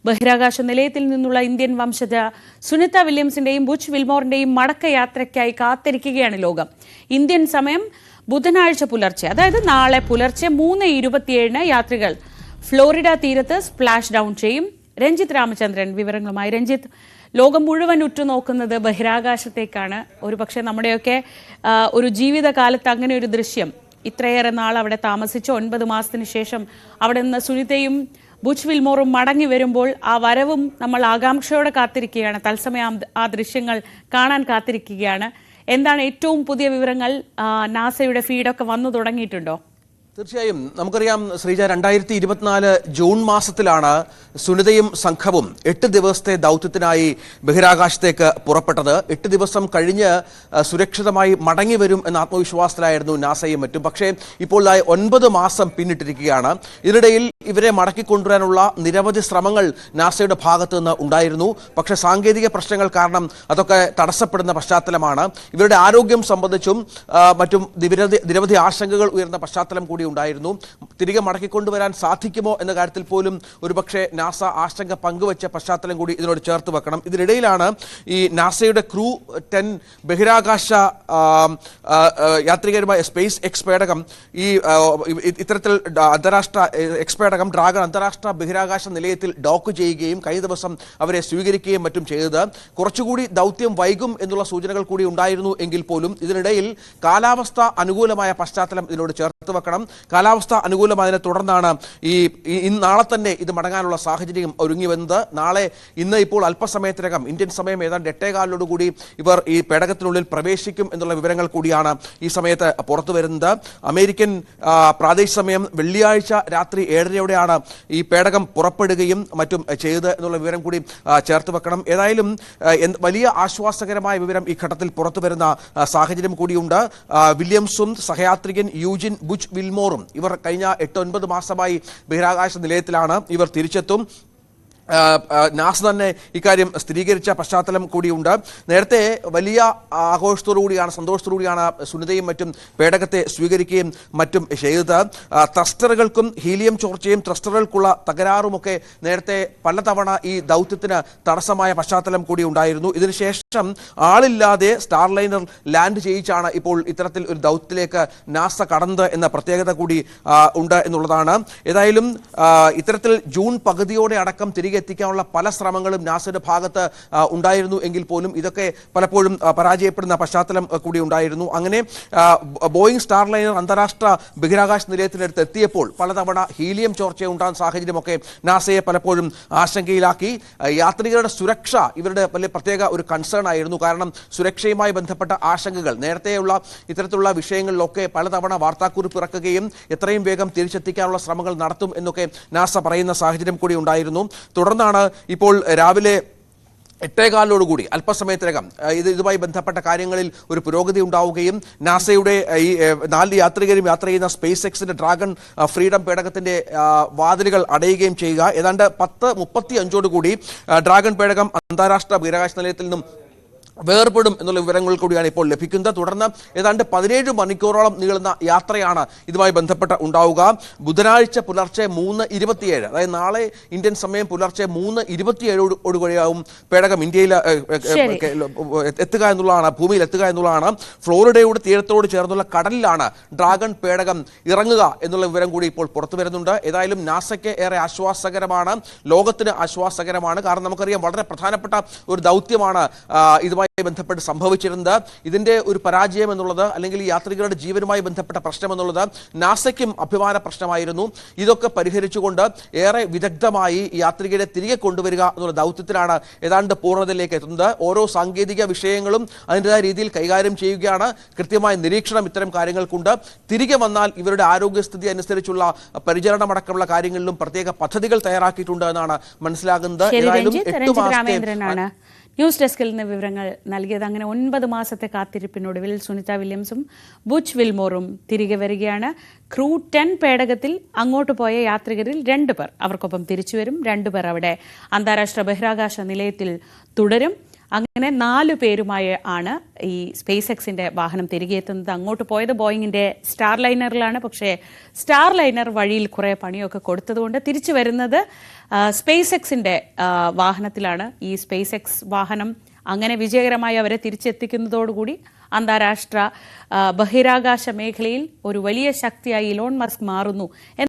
ബഹിരാകാശ നിലയത്തിൽ നിന്നുള്ള ഇന്ത്യൻ വംശജ സുനിത വില്യംസിന്റെയും ബുച്ച് വിൽമോറിന്റെയും മടക്കയാത്രയ്ക്കായി കാത്തിരിക്കുകയാണ് ലോകം. ഇന്ത്യൻ സമയം ബുധനാഴ്ച പുലർച്ചെ, അതായത് നാളെ പുലർച്ചെ 3:27 യാത്രികൾ ഫ്ലോറിഡ തീരത്ത് സ്പ്ലാഷ് ഡൗൺ ചെയ്യും. രഞ്ജിത്ത് രാമചന്ദ്രൻ വിവരങ്ങളുമായി. രഞ്ജിത്ത്, ലോകം മുഴുവൻ ഉറ്റുനോക്കുന്നത് ബഹിരാകാശത്തേക്കാണ്. ഒരുപക്ഷെ നമ്മുടെയൊക്കെ ഒരു ജീവിതകാലത്ത് അങ്ങനെ ഒരു ദൃശ്യം, ഇത്രയേറെ നാൾ അവിടെ താമസിച്ച് 9 മാസത്തിന് ശേഷം അവിടെ നിന്ന് സുനിതയും ബുച്ച് വിൽമോറും മടങ്ങി വരുമ്പോൾ ആ വരവും നമ്മൾ ആകാംക്ഷയോടെ കാത്തിരിക്കുകയാണ്. തത്സമയം ആ ദൃശ്യങ്ങൾ കാണാൻ കാത്തിരിക്കുകയാണ്. എന്താണ് ഏറ്റവും പുതിയ വിവരങ്ങൾ? നാസയുടെ ഫീഡൊക്കെ വന്നു തുടങ്ങിയിട്ടുണ്ടോ? തീർച്ചയായും നമുക്കറിയാം ശ്രീജ, 2024 ജൂൺ മാസത്തിലാണ് സുനിതയും സംഘവും 8 ദിവസത്തെ ദൗത്യത്തിനായി ബഹിരാകാശത്തേക്ക് പുറപ്പെട്ടത്. 8 ദിവസം കഴിഞ്ഞ് സുരക്ഷിതമായി മടങ്ങി വരും എന്ന ആത്മവിശ്വാസത്തിലായിരുന്നു നാസയും മറ്റും. പക്ഷേ ഇപ്പോൾ 9 മാസം പിന്നിട്ടിരിക്കുകയാണ്. ഇതിനിടയിൽ ഇവരെ മടക്കിക്കൊണ്ടുവരാനുള്ള നിരവധി ശ്രമങ്ങൾ നാസയുടെ ഭാഗത്തു നിന്ന് ഉണ്ടായിരുന്നു. പക്ഷേ സാങ്കേതിക പ്രശ്നങ്ങൾ കാരണം അതൊക്കെ തടസ്സപ്പെടുന്ന പശ്ചാത്തലമാണ്. ഇവരുടെ ആരോഗ്യം സംബന്ധിച്ചും മറ്റും നിരവധി ആശങ്കകൾ ഉയർന്ന പശ്ചാത്തലം കൂടി ഉണ്ടായിരുന്നു. തിരികെ മടക്കിക്കൊണ്ടുവരാൻ സാധിക്കുമോ എന്ന കാര്യത്തിൽ പോലും ഒരുപക്ഷെ നാസ ആശങ്ക പങ്കുവച്ച പശ്ചാത്തലം കൂടി ഇതിനോട് ചേർത്ത് വെക്കണം. ഇതിനിടയിലാണ് ഈ നാസയുടെ ക്രൂ 10 ബഹിരാകാശ യാത്രികരുമായ സ്പേസ് എക്സ് പേടകം ഇത്തരത്തിൽ അന്താരാഷ്ട്ര എക്സ് പേടകം ഡ്രാഗൺ അന്താരാഷ്ട്ര ബഹിരാകാശ നിലയത്തിൽ ഡോക്ക് ചെയ്യുകയും കഴിഞ്ഞ ദിവസം അവരെ സ്വീകരിക്കുകയും മറ്റും ചെയ്തത്. കുറച്ചുകൂടി ദൗത്യം വൈകും എന്നുള്ള സൂചനകൾ കൂടി ഉണ്ടായിരുന്നു എങ്കിൽ പോലും ഇതിനിടയിൽ കാലാവസ്ഥ അനുകൂലമായ പശ്ചാത്തലം ഇതിനോട് ചേർത്ത് വെക്കണം. കാലാവസ്ഥ അനുകൂലമായതിനെ തുടർന്നാണ് നാളെ തന്നെ ഇത് മടങ്ങാനുള്ള സാഹചര്യം ഒരുങ്ങി വന്നത്. ഇന്ന് ഇപ്പോൾ അല്പസമയത്തിനകം ഇന്ത്യൻ സമയം ഏതാണ്ട് 8:15 ഇവർ ഈ പേടകത്തിനുള്ളിൽ പ്രവേശിക്കും എന്നുള്ള വിവരങ്ങൾ കൂടിയാണ് ഈ സമയത്ത് പുറത്തു വരുന്നത്. അമേരിക്കൻ പ്രാദേശിക സമയം വെള്ളിയാഴ്ച രാത്രി 7:30 ഈ പേടകം പുറപ്പെടുകയും മറ്റും ചെയ്തത് എന്നുള്ള വിവരം കൂടി ചേർത്ത് വെക്കണം. ഏതായാലും വലിയ ആശ്വാസകരമായ വിവരം ഈ ഘട്ടത്തിൽ പുറത്തു വരുന്ന സാഹചര്യം കൂടിയുണ്ട്. വില്യംസും സഹയാത്രികൻ യൂജിൻ ബുച്ച് വിൽമോറും ഇവർ കഴിഞ്ഞ 8-9 മാസമായി ബഹിരാകാശ നിലയത്തിലാണ്. ഇവർ തിരിച്ചെത്തും. നാസ തന്നെ ഇക്കാര്യം സ്ഥിരീകരിച്ച പശ്ചാത്തലം കൂടിയുണ്ട്. നേരത്തെ വലിയ ആഘോഷത്തോടുകൂടിയാണ്, സന്തോഷത്തോടുകൂടിയാണ് സുനിതയും മറ്റും പേടകത്തെ സ്വീകരിക്കുകയും മറ്റും ചെയ്തത്. ത്രസ്റ്ററുകൾക്കും ഹീലിയം ചോർച്ചയും ത്രസ്റ്ററുകൾക്കുള്ള തകരാറുമൊക്കെ നേരത്തെ പലതവണ ഈ ദൗത്യത്തിന് തടസ്സമായ പശ്ചാത്തലം കൂടി ഉണ്ടായിരുന്നു. ഇതിനുശേഷം ആളില്ലാതെ സ്റ്റാർലൈനർ ലാൻഡ് ചെയ്യിച്ചാണ് ഇപ്പോൾ ഇത്തരത്തിൽ ഒരു ദൗത്യത്തിലേക്ക് നാസ കടന്നത് എന്ന പ്രത്യേകത കൂടി ഉണ്ട് എന്നുള്ളതാണ്. ഏതായാലും ഇത്തരത്തിൽ ജൂൺ പകുതിയോടെ അടക്കം തിരികെ എത്തിക്കാനുള്ള പല ശ്രമങ്ങളും നാസയുടെ ഭാഗത്ത് ഉണ്ടായിരുന്നു എങ്കിൽ പോലും ഇതൊക്കെ പലപ്പോഴും പരാജയപ്പെടുന്ന പശ്ചാത്തലം കൂടി ഉണ്ടായിരുന്നു. അങ്ങനെ ബോയിങ് സ്റ്റാർലൈനർ അന്താരാഷ്ട്ര ബഹിരാകാശ നിലയത്തിനടുത്ത് എത്തിയപ്പോൾ പലതവണ ഹീലിയം ചോർച്ച ഉണ്ടാകുന്ന സാഹചര്യമൊക്കെ നാസയെ പലപ്പോഴും ആശങ്കയിലാക്കി. യാത്രികരുടെ സുരക്ഷ ഇവരുടെ വലിയ പ്രത്യേക ഒരു കൺസേൺ ആയിരുന്നു. കാരണം സുരക്ഷയുമായി ബന്ധപ്പെട്ട ആശങ്കകൾ നേരത്തെയുള്ള ഇത്തരത്തിലുള്ള വിഷയങ്ങളിലൊക്കെ പലതവണ വാർത്താക്കുറിപ്പ് ഇറക്കുകയും എത്രയും വേഗം തിരിച്ചെത്തിക്കാനുള്ള ശ്രമങ്ങൾ നടത്തും എന്നൊക്കെ നാസ പറയുന്ന സാഹചര്യം കൂടി ഉണ്ടായിരുന്നു. തുടർന്നാണ് ഇപ്പോൾ രാവിലെ 8:15 അല്പസമയത്തിനകം ഇതുമായി ബന്ധപ്പെട്ട കാര്യങ്ങളിൽ ഒരു പുരോഗതി ഉണ്ടാവുകയും നാസയുടെ ഈ 4 യാത്രികരും യാത്ര ചെയ്യുന്ന സ്പേസ് എക്സിന്റെ ഡ്രാഗൺ ഫ്രീഡം പേടകത്തിന്റെ വാതിലുകൾ അടയുകയും ചെയ്യുക. ഏതാണ്ട് 10:35 ഡ്രാഗൺ പേടകം അന്താരാഷ്ട്ര ബഹിരാകാശ നിലയത്തിൽ നിന്നും വേർപെടും എന്നുള്ള വിവരങ്ങൾ കൂടിയാണ് ഇപ്പോൾ ലഭിക്കുന്നത്. തുടർന്ന് ഏതാണ്ട് 17 മണിക്കൂറോളം നീളുന്ന യാത്രയാണ് ഇതുമായി ബന്ധപ്പെട്ട് ഉണ്ടാവുക. ബുധനാഴ്ച പുലർച്ചെ 3:27, അതായത് നാളെ ഇന്ത്യൻ സമയം പുലർച്ചെ 3:27 പേടകം ഇന്ത്യയിൽ എത്തുക എന്നുള്ളതാണ്, ഭൂമിയിൽ എത്തുക എന്നുള്ളതാണ്. ഫ്ലോറിഡയുടെ തീരത്തോട് ചേർന്നുള്ള കടലിലാണ് ഡ്രാഗൺ പേടകം ഇറങ്ങുക എന്നുള്ള വിവരം കൂടി ഇപ്പോൾ പുറത്തു വരുന്നുണ്ട്. ഏതായാലും നാസയ്ക്ക് ഏറെ ആശ്വാസകരമാണ്, ലോകത്തിന് ആശ്വാസകരമാണ്. കാരണം നമുക്കറിയാം വളരെ പ്രധാനപ്പെട്ട ഒരു ദൗത്യമാണ് ഇതുമായി ബന്ധപ്പെട്ട് സംഭവിച്ചിരുന്നത്. ഇതിന്റെ ഒരു പരാജയം എന്നുള്ളത്, അല്ലെങ്കിൽ ഈ യാത്രികരുടെ ജീവനുമായി ബന്ധപ്പെട്ട പ്രശ്നം എന്നുള്ളത് നാസയ്ക്കും അഭിമാന പ്രശ്നമായിരുന്നു. ഇതൊക്കെ പരിഹരിച്ചുകൊണ്ട് ഏറെ വിദഗ്ധമായി യാത്രികരെ തിരികെ കൊണ്ടുവരിക എന്നുള്ള ദൗത്യത്തിലാണ് ഏതാണ്ട് പൂർണ്ണതയിലേക്ക് എത്തുന്നത്. ഓരോ സാങ്കേതിക വിഷയങ്ങളും അതിൻ്റെതായ രീതിയിൽ കൈകാര്യം ചെയ്യുകയാണ്. കൃത്യമായ നിരീക്ഷണം ഇത്തരം കാര്യങ്ങൾക്കുണ്ട്. തിരികെ വന്നാൽ ഇവരുടെ ആരോഗ്യസ്ഥിതി അനുസരിച്ചുള്ള പരിചരണമടക്കമുള്ള കാര്യങ്ങളിലും പ്രത്യേക പദ്ധതികൾ തയ്യാറാക്കിയിട്ടുണ്ട് എന്നാണ് മനസ്സിലാകുന്നത്. ഏതായാലും 8 മാസത്തെ ന്യൂസ് ഡെസ്കിൽ നിന്ന് വിവരങ്ങൾ നൽകിയത്. അങ്ങനെ 9 മാസത്തെ കാത്തിരിപ്പിനൊടുവിൽ സുനിത വില്യംസും ബുച്ച് വിൽമോറും തിരികെ വരികയാണ്. ക്രൂ 10 പേടകത്തിൽ അങ്ങോട്ട് പോയ യാത്രികരിൽ 2 പേർ അവർക്കൊപ്പം തിരിച്ചുവരും. 2 പേർ അവിടെ അന്താരാഷ്ട്ര ബഹിരാകാശ നിലയത്തിൽ തുടരും. അങ്ങനെ 4 പേരുമായി ആണ് ഈ സ്പേസ് എക്സിന്റെ വാഹനം തിരികെ എത്തുന്നത്. അങ്ങോട്ട് പോയത് ബോയിങ്ങിന്റെ സ്റ്റാർ ലൈനറിലാണ്. പക്ഷേ സ്റ്റാർ ലൈനർ വഴിയിൽ കുറേ പണിയൊക്കെ കൊടുത്തതുകൊണ്ട് തിരിച്ചു വരുന്നത് സ്പേസ് എക്സിന്റെ വാഹനത്തിലാണ്. ഈ സ്പേസ് എക്സ് വാഹനം അങ്ങനെ വിജയകരമായി അവരെ തിരിച്ചെത്തിക്കുന്നതോടുകൂടി അന്താരാഷ്ട്ര ബഹിരാകാശ മേഖലയിൽ ഒരു വലിയ ശക്തിയായി ഇലോൺ മസ്ക് മാറുന്നു